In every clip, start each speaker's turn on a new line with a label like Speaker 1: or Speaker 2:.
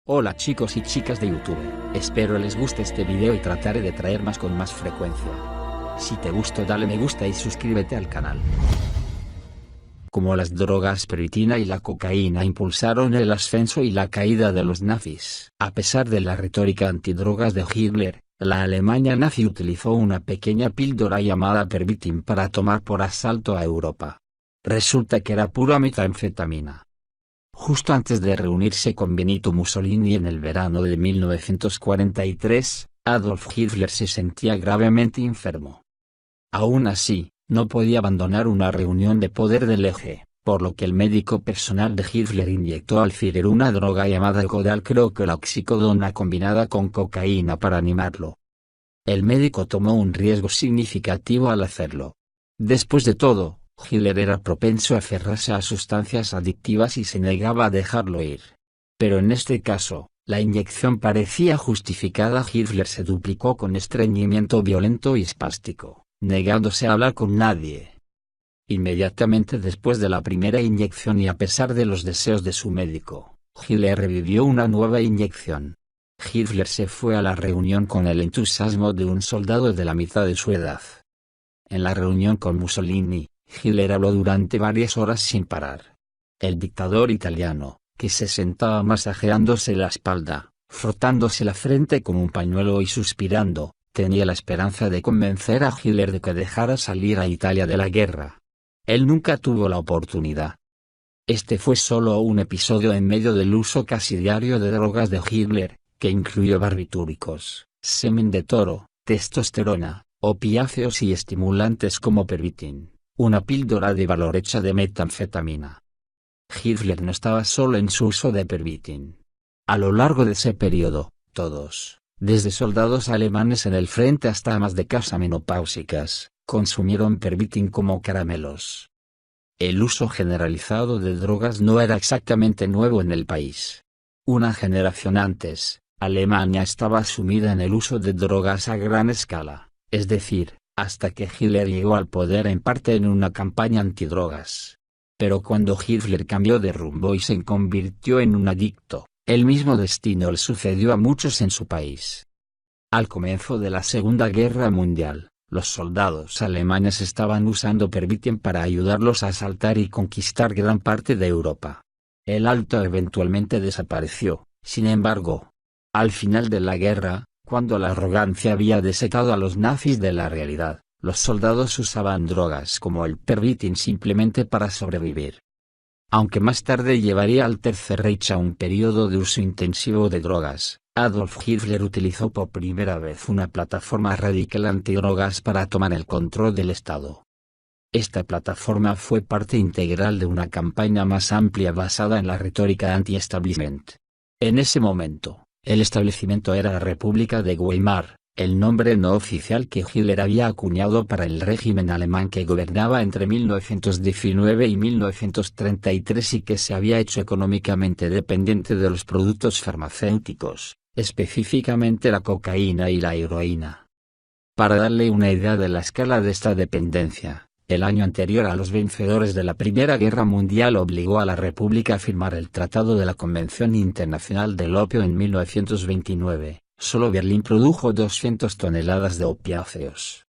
Speaker 1: Hola chicos y chicas de YouTube, espero les guste este video y trataré de traer más con más frecuencia. Si te gustó dale me gusta y suscríbete al canal. Como las drogas pervitina y la cocaína impulsaron el ascenso y la caída de los nazis. A pesar de la retórica antidrogas de Hitler, la Alemania nazi utilizó una pequeña píldora llamada Pervitin para tomar por asalto a Europa. Resulta que era pura metanfetamina. Justo antes de reunirse con Benito Mussolini en el verano de 1943, Adolf Hitler se sentía gravemente enfermo. Aún así, no podía abandonar una reunión de poder del Eje, por lo que el médico personal de Hitler inyectó al Führer una droga llamada codalcroxicodona combinada con cocaína para animarlo. El médico tomó un riesgo significativo al hacerlo. Después de todo, Hitler era propenso a aferrarse a sustancias adictivas y se negaba a dejarlo ir. Pero en este caso, la inyección parecía justificada. Hitler se duplicó con estreñimiento violento y espástico, negándose a hablar con nadie. Inmediatamente después de la primera inyección y a pesar de los deseos de su médico, Hitler revivió una nueva inyección. Hitler se fue a la reunión con el entusiasmo de un soldado de la mitad de su edad. En la reunión con Mussolini, Hitler habló durante varias horas sin parar. El dictador italiano, que se sentaba masajeándose la espalda, frotándose la frente con un pañuelo y suspirando, tenía la esperanza de convencer a Hitler de que dejara salir a Italia de la guerra. Él nunca tuvo la oportunidad. Este fue solo un episodio en medio del uso casi diario de drogas de Hitler, que incluyó barbitúricos, semen de toro, testosterona, opiáceos y estimulantes como Pervitin, una píldora de valor hecha de metanfetamina. Hitler no estaba solo en su uso de Pervitin. A lo largo de ese periodo, todos, desde soldados alemanes en el frente hasta amas de casa menopáusicas, consumieron Pervitin como caramelos. El uso generalizado de drogas no era exactamente nuevo en el país. Una generación antes, Alemania estaba sumida en el uso de drogas a gran escala, es decir, hasta que Hitler llegó al poder en parte en una campaña antidrogas. Pero cuando Hitler cambió de rumbo y se convirtió en un adicto, el mismo destino le sucedió a muchos en su país. Al comienzo de la Segunda Guerra Mundial, los soldados alemanes estaban usando Pervitin para ayudarlos a asaltar y conquistar gran parte de Europa. El Alto eventualmente desapareció, sin embargo. Al final de la guerra, cuando la arrogancia había desatado a los nazis de la realidad, los soldados usaban drogas como el Pervitin simplemente para sobrevivir. Aunque más tarde llevaría al Tercer Reich a un periodo de uso intensivo de drogas, Adolf Hitler utilizó por primera vez una plataforma radical antidrogas para tomar el control del Estado. Esta plataforma fue parte integral de una campaña más amplia basada en la retórica anti-establishment. En ese momento, el establecimiento era la República de Weimar, el nombre no oficial que Hitler había acuñado para el régimen alemán que gobernaba entre 1919 y 1933 y que se había hecho económicamente dependiente de los productos farmacéuticos, específicamente la cocaína y la heroína. Para darle una idea de la escala de esta dependencia, el año anterior a los vencedores de la Primera Guerra Mundial obligó a la República a firmar el Tratado de la Convención Internacional del Opio en 1929. Solo Berlín produjo 200 toneladas de opiáceos.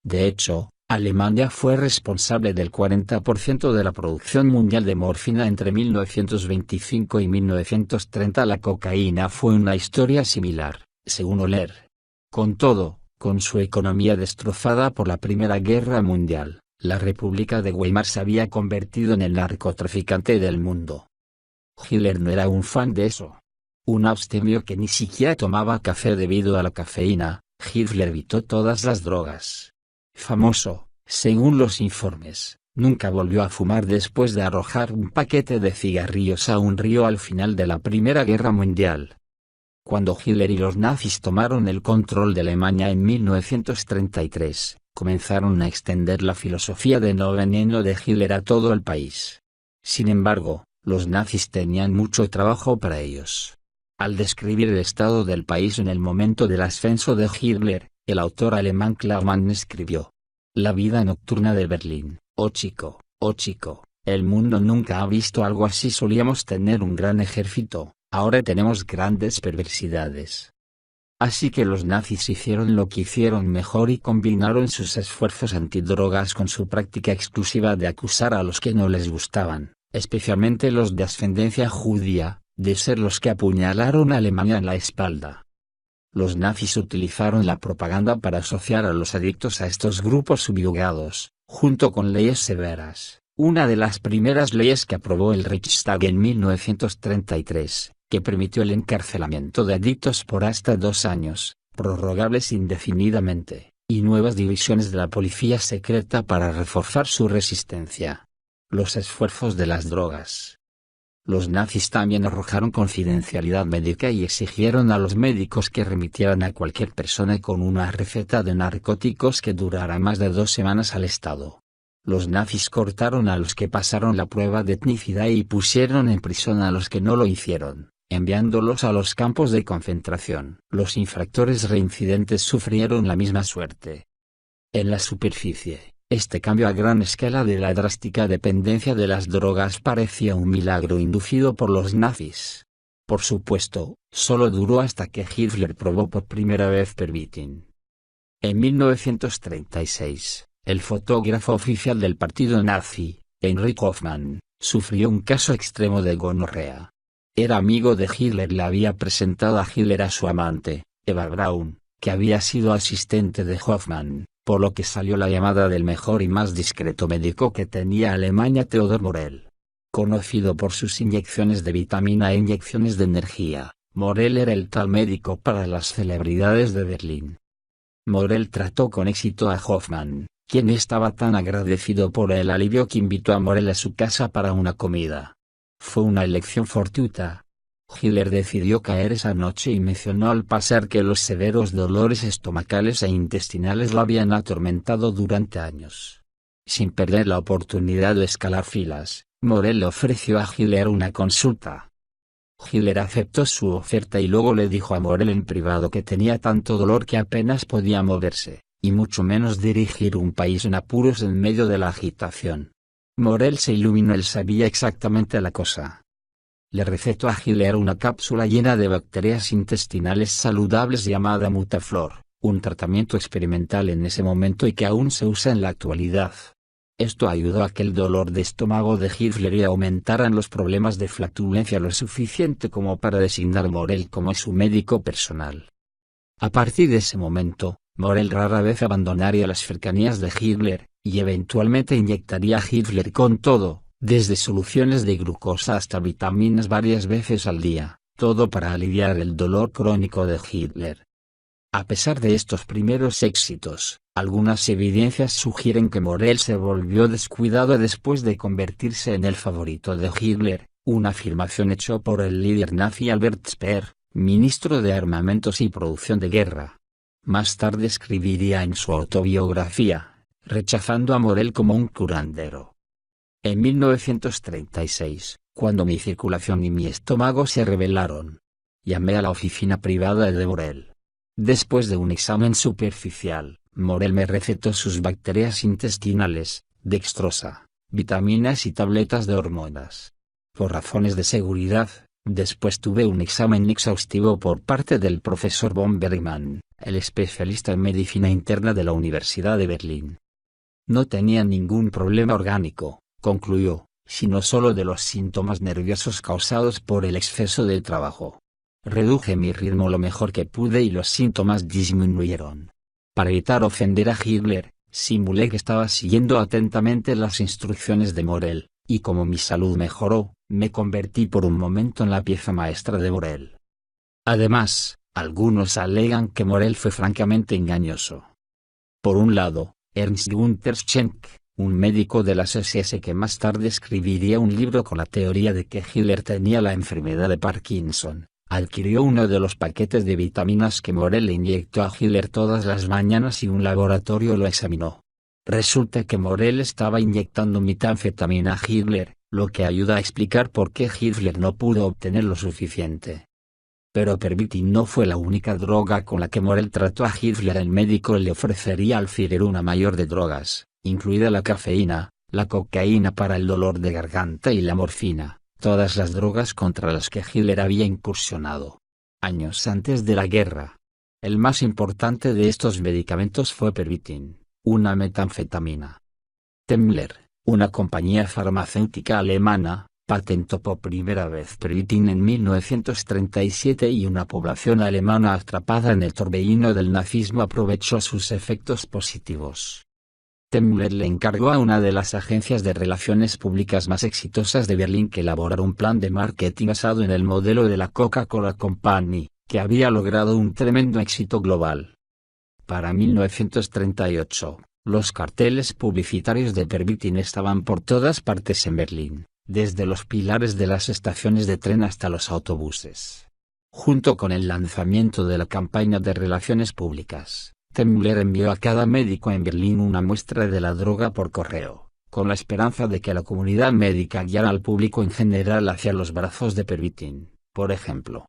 Speaker 1: De hecho, Alemania fue responsable del 40% de la producción mundial de morfina entre 1925 y 1930. La cocaína fue una historia similar, según Oller. Con todo, con su economía destrozada por la Primera Guerra Mundial, la República de Weimar se había convertido en el narcotraficante del mundo. Hitler no era un fan de eso. Un abstemio que ni siquiera tomaba café debido a la cafeína, Hitler evitó todas las drogas. Famoso, según los informes, nunca volvió a fumar después de arrojar un paquete de cigarrillos a un río al final de la Primera Guerra Mundial. Cuando Hitler y los nazis tomaron el control de Alemania en 1933, comenzaron a extender la filosofía de no veneno de Hitler a todo el país. Sin embargo, los nazis tenían mucho trabajo para ellos. Al describir el estado del país en el momento del ascenso de Hitler, el autor alemán Klarmann escribió: «La vida nocturna de Berlín, oh chico, el mundo nunca ha visto algo así. Solíamos tener un gran ejército, Ahora tenemos grandes perversidades. Así que los nazis hicieron lo que hicieron mejor y combinaron sus esfuerzos antidrogas con su práctica exclusiva de acusar a los que no les gustaban, especialmente los de ascendencia judía, de ser los que apuñalaron a Alemania en la espalda. Los nazis utilizaron la propaganda para asociar a los adictos a estos grupos subyugados, junto con leyes severas. Una de las primeras leyes que aprobó el Reichstag en 1933, que permitió el encarcelamiento de adictos por hasta 2 años, prorrogables indefinidamente, y nuevas divisiones de la policía secreta para reforzar su resistencia. Los esfuerzos de las drogas. Los nazis también arrojaron confidencialidad médica y exigieron a los médicos que remitieran a cualquier persona con una receta de narcóticos que durara más de 2 semanas al Estado. Los nazis cortaron a los que pasaron la prueba de etnicidad y pusieron en prisión a los que no lo hicieron, enviándolos a los campos de concentración. Los infractores reincidentes sufrieron la misma suerte. En la superficie, este cambio a gran escala de la drástica dependencia de las drogas parecía un milagro inducido por los nazis. Por supuesto, solo duró hasta que Hitler probó por primera vez Pervitin. En 1936, el fotógrafo oficial del partido nazi, Heinrich Hoffmann, sufrió un caso extremo de gonorrea. Era amigo de Hitler y le había presentado a Hitler a su amante, Eva Braun, que había sido asistente de Hoffmann, por lo que salió la llamada del mejor y más discreto médico que tenía Alemania, Theodor Morell. Conocido por sus inyecciones de vitamina e inyecciones de energía, Morell era el tal médico para las celebridades de Berlín. Morell trató con éxito a Hoffmann, quien estaba tan agradecido por el alivio que invitó a Morell a su casa para una comida. Fue una elección fortuita. Hitler decidió caer esa noche y mencionó al pasar que los severos dolores estomacales e intestinales lo habían atormentado durante años. Sin perder la oportunidad de escalar filas, Morell le ofreció a Hitler una consulta. Hitler aceptó su oferta y luego le dijo a Morell en privado que tenía tanto dolor que apenas podía moverse, y mucho menos dirigir un país en apuros en medio de la agitación. Morell se iluminó, él sabía exactamente la cosa. Le recetó a Hitler una cápsula llena de bacterias intestinales saludables llamada Mutaflor, un tratamiento experimental en ese momento y que aún se usa en la actualidad. Esto ayudó a que el dolor de estómago de Hitler y aumentaran los problemas de flatulencia lo suficiente como para designar a Morell como su médico personal. A partir de ese momento, Morell rara vez abandonaría las cercanías de Hitler, y eventualmente inyectaría a Hitler con todo, desde soluciones de glucosa hasta vitaminas varias veces al día, todo para aliviar el dolor crónico de Hitler. A pesar de estos primeros éxitos, algunas evidencias sugieren que Morell se volvió descuidado después de convertirse en el favorito de Hitler, una afirmación hecha por el líder nazi Albert Speer, ministro de Armamentos y Producción de Guerra. Más tarde escribiría en su autobiografía, rechazando a Morell como un curandero. En 1936, cuando mi circulación y mi estómago se rebelaron, llamé a la oficina privada de Morell. Después de un examen superficial, Morell me recetó sus bacterias intestinales, dextrosa, vitaminas y tabletas de hormonas. Por razones de seguridad, después tuve un examen exhaustivo por parte del profesor von Bergmann, el especialista en medicina interna de la Universidad de Berlín. No tenía ningún problema orgánico, concluyó, sino solo de los síntomas nerviosos causados por el exceso de trabajo. Reduje mi ritmo lo mejor que pude y los síntomas disminuyeron. Para evitar ofender a Hitler, simulé que estaba siguiendo atentamente las instrucciones de Morell, y como mi salud mejoró, me convertí por un momento en la pieza maestra de Morell. Además, algunos alegan que Morell fue francamente engañoso. Por un lado, Ernst Günther Schenk, un médico de las SS que más tarde escribiría un libro con la teoría de que Hitler tenía la enfermedad de Parkinson, adquirió uno de los paquetes de vitaminas que Morell le inyectó a Hitler todas las mañanas y un laboratorio lo examinó. Resulta que Morell estaba inyectando metanfetamina a Hitler, lo que ayuda a explicar por qué Hitler no pudo obtener lo suficiente. Pero Pervitin no fue la única droga con la que Morell trató a Hitler. El médico le ofrecería al Führer una mayor de drogas, incluida la cafeína, la cocaína para el dolor de garganta y la morfina, todas las drogas contra las que Hitler había incursionado años antes de la guerra. El más importante de estos medicamentos fue Pervitin, una metanfetamina. Temmler, una compañía farmacéutica alemana, patentó por primera vez Pervitin en 1937 y una población alemana atrapada en el torbellino del nazismo aprovechó sus efectos positivos. Temmler le encargó a una de las agencias de relaciones públicas más exitosas de Berlín que elaborara un plan de marketing basado en el modelo de la Coca-Cola Company, que había logrado un tremendo éxito global. Para 1938, los carteles publicitarios de Pervitin estaban por todas partes en Berlín, desde los pilares de las estaciones de tren hasta los autobuses. Junto con el lanzamiento de la campaña de relaciones públicas, Temmler envió a cada médico en Berlín una muestra de la droga por correo, con la esperanza de que la comunidad médica guiara al público en general hacia los brazos de Pervitin, por ejemplo.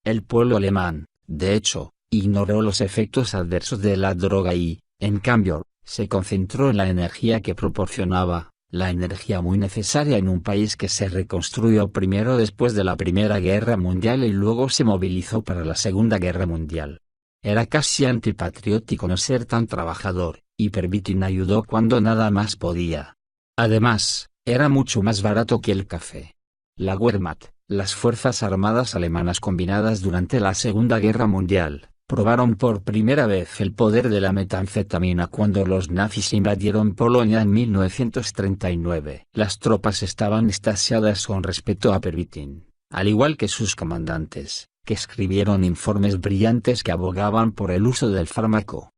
Speaker 1: El pueblo alemán, de hecho, ignoró los efectos adversos de la droga y, en cambio, se concentró en la energía que proporcionaba, la energía muy necesaria en un país que se reconstruyó primero después de la Primera Guerra Mundial y luego se movilizó para la Segunda Guerra Mundial. Era casi antipatriótico no ser tan trabajador, y Pervitin ayudó cuando nada más podía. Además, era mucho más barato que el café. La Wehrmacht, las fuerzas armadas alemanas combinadas durante la Segunda Guerra Mundial, probaron por primera vez el poder de la metanfetamina cuando los nazis invadieron Polonia en 1939. Las tropas estaban extasiadas con respecto a Pervitin, al igual que sus comandantes, que escribieron informes brillantes que abogaban por el uso del fármaco.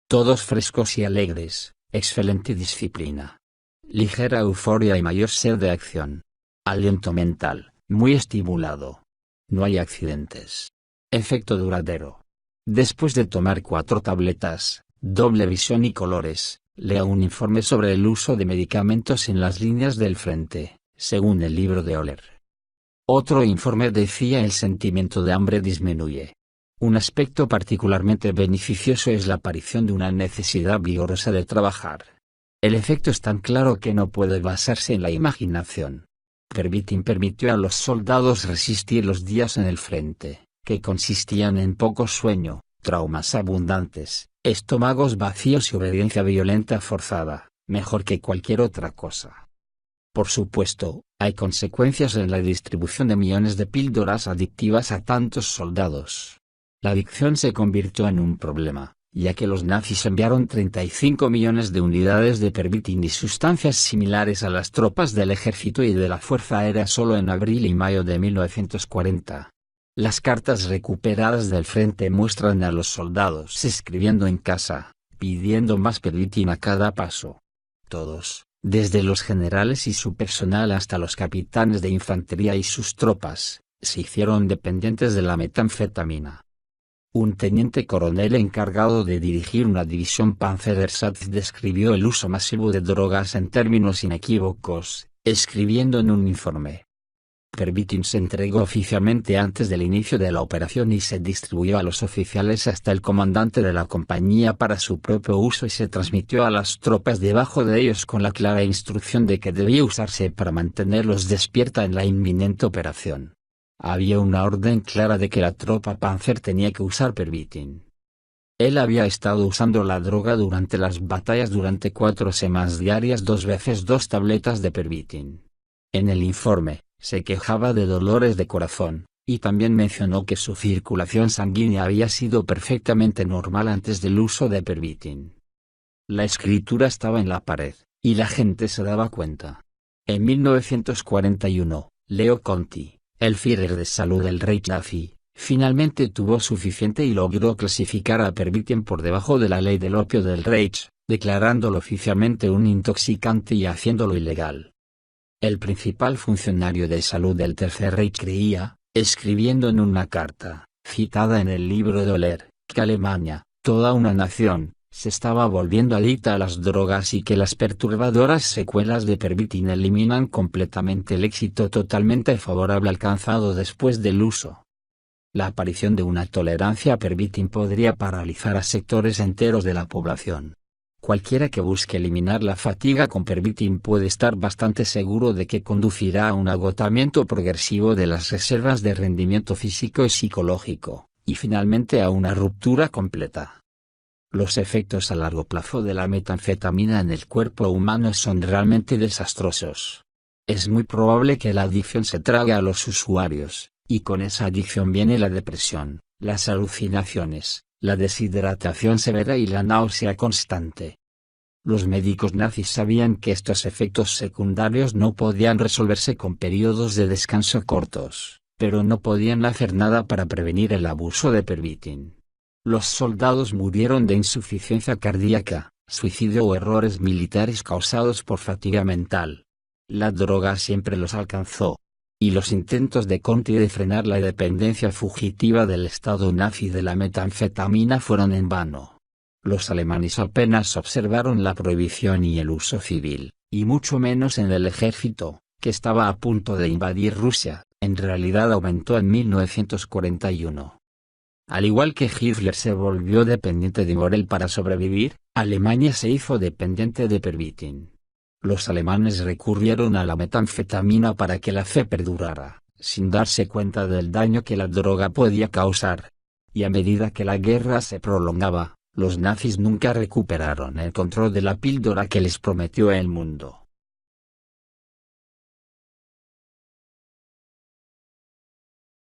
Speaker 1: Todos frescos y alegres, excelente disciplina, ligera euforia y mayor sed de acción. Aliento mental, muy estimulado. No hay accidentes. Efecto duradero. Después de tomar 4 tabletas, doble visión y colores, lea un informe sobre el uso de medicamentos en las líneas del frente, según el libro de Oller. Otro informe decía el sentimiento de hambre disminuye. Un aspecto particularmente beneficioso es la aparición de una necesidad vigorosa de trabajar. El efecto es tan claro que no puede basarse en la imaginación. Pervitin permitió a los soldados resistir los días en el frente, que consistían en poco sueño, traumas abundantes, estómagos vacíos y obediencia violenta forzada, mejor que cualquier otra cosa. Por supuesto, hay consecuencias en la distribución de millones de píldoras adictivas a tantos soldados. La adicción se convirtió en un problema, ya que los nazis enviaron 35 millones de unidades de Pervitin y sustancias similares a las tropas del ejército y de la Fuerza Aérea solo en abril y mayo de 1940. Las cartas recuperadas del frente muestran a los soldados escribiendo en casa, pidiendo más Pervitin a cada paso. Todos, desde los generales y su personal hasta los capitanes de infantería y sus tropas, se hicieron dependientes de la metanfetamina. Un teniente coronel encargado de dirigir una división Panzerersatz describió el uso masivo de drogas en términos inequívocos, escribiendo en un informe: Pervitin se entregó oficialmente antes del inicio de la operación y se distribuyó a los oficiales hasta el comandante de la compañía para su propio uso y se transmitió a las tropas debajo de ellos con la clara instrucción de que debía usarse para mantenerlos despierta en la inminente operación. Había una orden clara de que la tropa Panzer tenía que usar Pervitin. Él había estado usando la droga durante las batallas durante 4 semanas diarias, 2 veces 2 tabletas de Pervitin. En el informe, se quejaba de dolores de corazón, y también mencionó que su circulación sanguínea había sido perfectamente normal antes del uso de Pervitin. La escritura estaba en la pared, y la gente se daba cuenta. En 1941, Leo Conti, el Führer de salud del Reich nazi, finalmente tuvo suficiente y logró clasificar a Pervitin por debajo de la ley del opio del Reich, declarándolo oficialmente un intoxicante y haciéndolo ilegal. El principal funcionario de salud del Tercer Reich creía, escribiendo en una carta, citada en el libro de Oller, que Alemania, toda una nación, se estaba volviendo adicta a las drogas y que las perturbadoras secuelas de Pervitin eliminan completamente el éxito totalmente favorable alcanzado después del uso. La aparición de una tolerancia a Pervitin podría paralizar a sectores enteros de la población. Cualquiera que busque eliminar la fatiga con Pervitin puede estar bastante seguro de que conducirá a un agotamiento progresivo de las reservas de rendimiento físico y psicológico, y finalmente a una ruptura completa. Los efectos a largo plazo de la metanfetamina en el cuerpo humano son realmente desastrosos. Es muy probable que la adicción se trague a los usuarios, y con esa adicción viene la depresión, las alucinaciones, la deshidratación severa y la náusea constante. Los médicos nazis sabían que estos efectos secundarios no podían resolverse con periodos de descanso cortos, pero no podían hacer nada para prevenir el abuso de Pervitin. Los soldados murieron de insuficiencia cardíaca, suicidio o errores militares causados por fatiga mental. La droga siempre los alcanzó. Y los intentos de Conti de frenar la dependencia fugitiva del Estado nazi de la metanfetamina fueron en vano. Los alemanes apenas observaron la prohibición y el uso civil, y mucho menos en el ejército, que estaba a punto de invadir Rusia, en realidad aumentó en 1941. Al igual que Hitler se volvió dependiente de Morell para sobrevivir, Alemania se hizo dependiente de Pervitin. Los alemanes recurrieron a la metanfetamina para que la fe perdurara, sin darse cuenta del daño que la droga podía causar. Y a medida que la guerra se prolongaba, los nazis nunca recuperaron el control de la píldora que les prometió el mundo.